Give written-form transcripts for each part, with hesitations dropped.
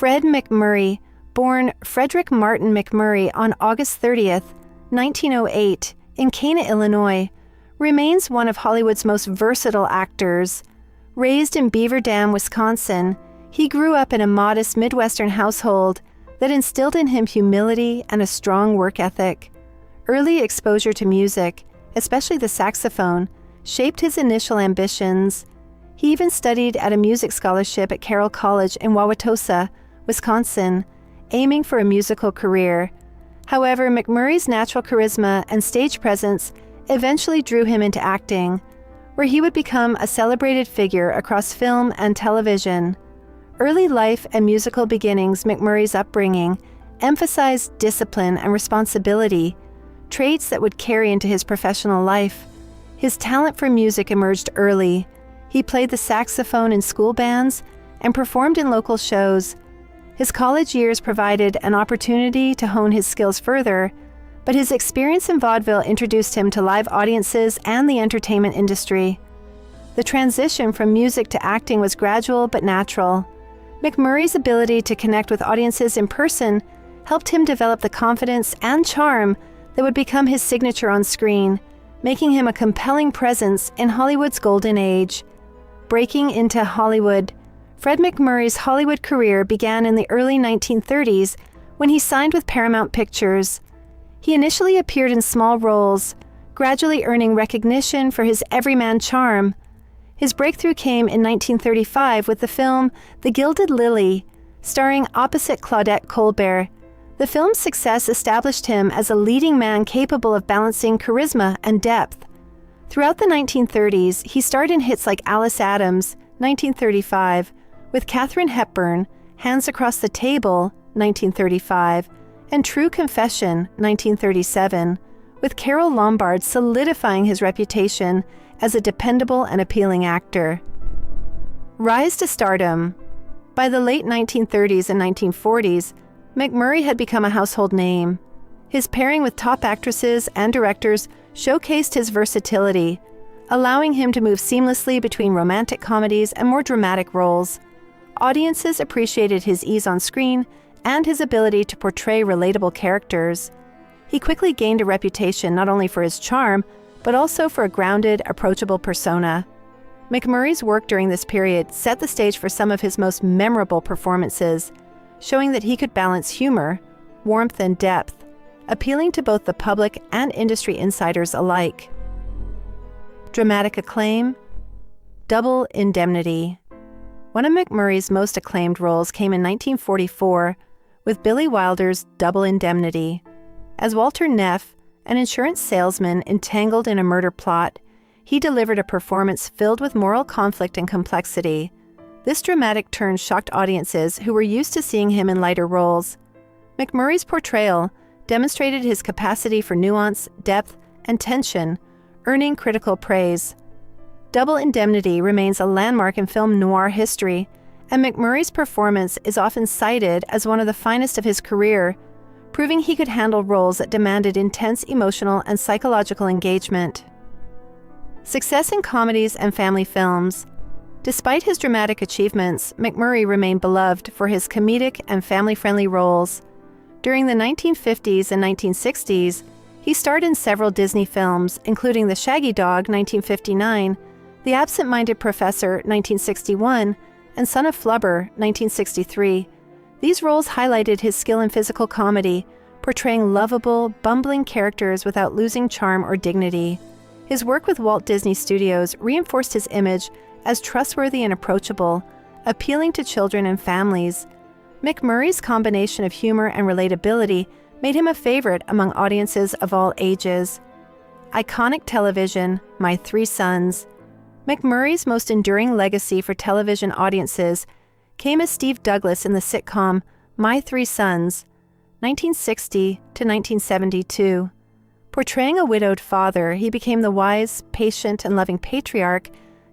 Fred MacMurray, born Frederick Martin MacMurray on August 30th, 1908, in Cana, Illinois, remains one of Hollywood's most versatile actors. Raised in Beaver Dam, Wisconsin, he grew up in a modest Midwestern household that instilled in him humility and a strong work ethic. Early exposure to music, especially the saxophone, shaped his initial ambitions. He even studied at a music scholarship at Carroll College in Wauwatosa, Wisconsin, aiming for a musical career. However, MacMurray's natural charisma and stage presence eventually drew him into acting, where he would become a celebrated figure across film and television. Early life and musical beginnings, MacMurray's upbringing, emphasized discipline and responsibility, traits that would carry into his professional life. His talent for music emerged early. He played the saxophone in school bands and performed in local shows. His college years provided an opportunity to hone his skills further, but his experience in vaudeville introduced him to live audiences and the entertainment industry. The transition from music to acting was gradual but natural. MacMurray's ability to connect with audiences in person helped him develop the confidence and charm that would become his signature on screen, making him a compelling presence in Hollywood's golden age. Breaking into Hollywood, Fred MacMurray's Hollywood career began in the early 1930s when he signed with Paramount Pictures. He initially appeared in small roles, gradually earning recognition for his everyman charm. His breakthrough came in 1935 with the film The Gilded Lily, starring opposite Claudette Colbert. The film's success established him as a leading man capable of balancing charisma and depth. Throughout the 1930s, he starred in hits like Alice Adams, 1935, with Katharine Hepburn, Hands Across the Table, 1935, and True Confession, 1937, with Carole Lombard solidifying his reputation as a dependable and appealing actor. Rise to stardom. By the late 1930s and 1940s, MacMurray had become a household name. His pairing with top actresses and directors showcased his versatility, allowing him to move seamlessly between romantic comedies and more dramatic roles. Audiences appreciated his ease on screen and his ability to portray relatable characters. He quickly gained a reputation not only for his charm, but also for a grounded, approachable persona. MacMurray's work during this period set the stage for some of his most memorable performances, showing that he could balance humor, warmth, and depth, appealing to both the public and industry insiders alike. Dramatic acclaim. Double Indemnity. One of MacMurray's most acclaimed roles came in 1944 with Billy Wilder's Double Indemnity. As Walter Neff, an insurance salesman entangled in a murder plot, he delivered a performance filled with moral conflict and complexity. This dramatic turn shocked audiences who were used to seeing him in lighter roles. MacMurray's portrayal demonstrated his capacity for nuance, depth, and tension, earning critical praise. Double Indemnity remains a landmark in film noir history, and MacMurray's performance is often cited as one of the finest of his career, proving he could handle roles that demanded intense emotional and psychological engagement. Success in comedies and family films. Despite his dramatic achievements, MacMurray remained beloved for his comedic and family-friendly roles. During the 1950s and 1960s, he starred in several Disney films, including The Shaggy Dog, 1959, The Absent-Minded Professor, 1961, and Son of Flubber, 1963. These roles highlighted his skill in physical comedy, portraying lovable, bumbling characters without losing charm or dignity. His work with Walt Disney Studios reinforced his image as trustworthy and approachable, appealing to children and families. MacMurray's combination of humor and relatability made him a favorite among audiences of all ages. Iconic television, My Three Sons. MacMurray's most enduring legacy for television audiences came as Steve Douglas in the sitcom My Three Sons, 1960 to 1972. Portraying a widowed father, he became the wise, patient, and loving patriarch,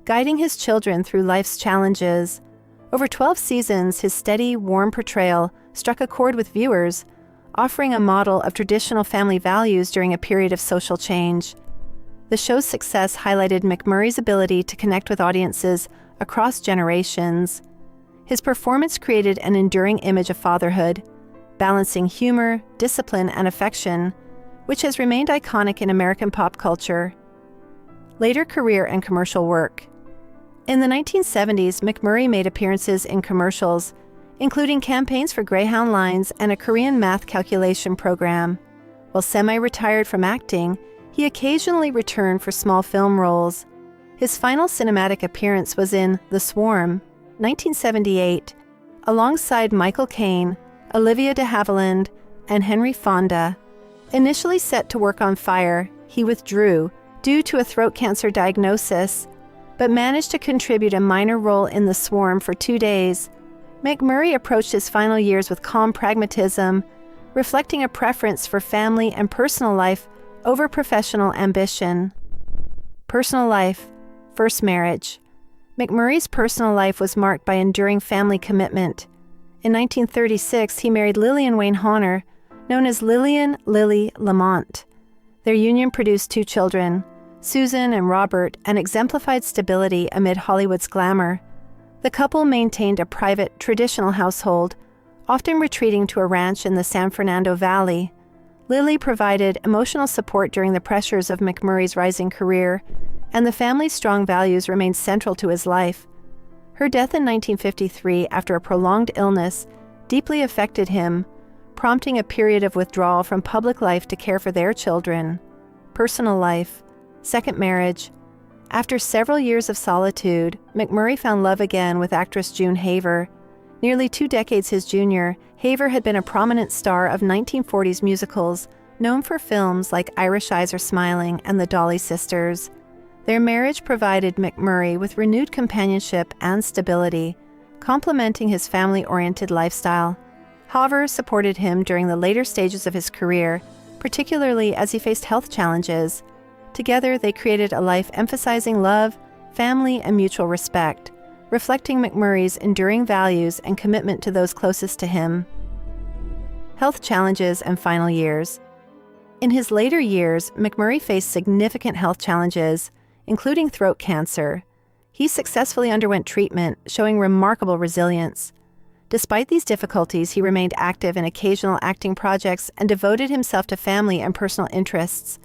guiding his children through life's challenges. Over 12 seasons, his steady, warm portrayal struck a chord with viewers, offering a model of traditional family values during a period of social change. The show's success highlighted MacMurray's ability to connect with audiences across generations. His performance created an enduring image of fatherhood, balancing humor, discipline, and affection, which has remained iconic in American pop culture. Later career and commercial work. In the 1970s, MacMurray made appearances in commercials, including campaigns for Greyhound Lines and a Korean math calculation program. While semi-retired from acting, he occasionally returned for small film roles. His final cinematic appearance was in The Swarm, 1978, alongside Michael Caine, Olivia de Havilland, and Henry Fonda. Initially set to work on Fire, he withdrew due to a throat cancer diagnosis, but managed to contribute a minor role in The Swarm for 2 days. MacMurray approached his final years with calm pragmatism, reflecting a preference for family and personal life over professional ambition. Personal life. First marriage. MacMurray's personal life was marked by enduring family commitment. In 1936, he married Lillian Wayne Honor, known as Lillian Lily Lamont. Their union produced 2 children, Susan and Robert, and exemplified stability amid Hollywood's glamour. The couple maintained a private, traditional household, often retreating to a ranch in the San Fernando Valley. Lily provided emotional support during the pressures of MacMurray's rising career, and the family's strong values remained central to his life. Her death in 1953 after a prolonged illness deeply affected him, prompting a period of withdrawal from public life to care for their children. Personal life. Second marriage. After several years of solitude, MacMurray found love again with actress June Haver. Nearly 2 decades his junior, Haver had been a prominent star of 1940s musicals, known for films like Irish Eyes Are Smiling and The Dolly Sisters. Their marriage provided MacMurray with renewed companionship and stability, complementing his family-oriented lifestyle. Haver supported him during the later stages of his career, particularly as he faced health challenges. Together, they created a life emphasizing love, family, and mutual respect, reflecting MacMurray's enduring values and commitment to those closest to him. Health challenges and final years. In his later years, MacMurray faced significant health challenges, including throat cancer. He successfully underwent treatment, showing remarkable resilience. Despite these difficulties, he remained active in occasional acting projects and devoted himself to family and personal interests.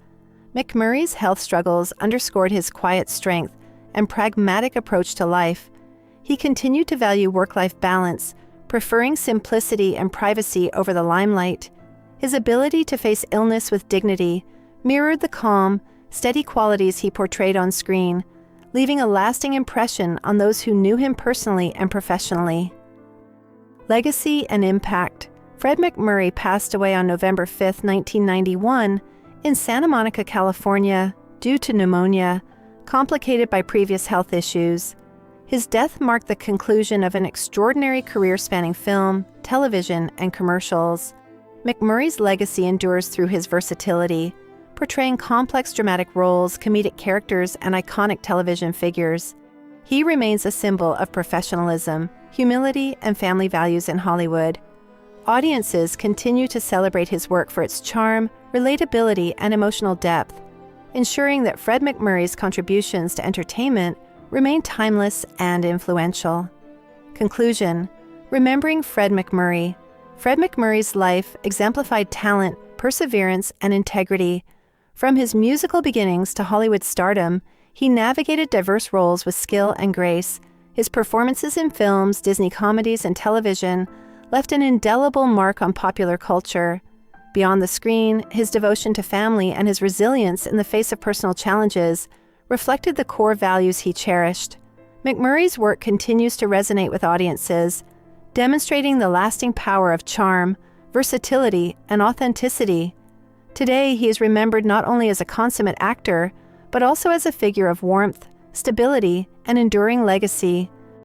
MacMurray's health struggles underscored his quiet strength and pragmatic approach to life. He continued to value work-life balance, preferring simplicity and privacy over the limelight. His ability to face illness with dignity mirrored the calm, steady qualities he portrayed on screen, leaving a lasting impression on those who knew him personally and professionally. Legacy and impact. Fred MacMurray passed away on November 5, 1991, in Santa Monica, California, due to pneumonia, complicated by previous health issues. His death marked the conclusion of an extraordinary career spanning film, television, and commercials. MacMurray's legacy endures through his versatility, portraying complex dramatic roles, comedic characters, and iconic television figures. He remains a symbol of professionalism, humility, and family values in Hollywood. Audiences continue to celebrate his work for its charm, relatability, and emotional depth, ensuring that Fred MacMurray's contributions to entertainment remain timeless and influential. Conclusion. Remembering Fred MacMurray. Fred MacMurray's life exemplified talent, perseverance, and integrity. From his musical beginnings to Hollywood stardom, he navigated diverse roles with skill and grace. His performances in films, Disney comedies, and television left an indelible mark on popular culture. Beyond the screen, his devotion to family and his resilience in the face of personal challenges reflected the core values he cherished. MacMurray's work continues to resonate with audiences, demonstrating the lasting power of charm, versatility, and authenticity. Today, he is remembered not only as a consummate actor, but also as a figure of warmth, stability, and enduring legacy,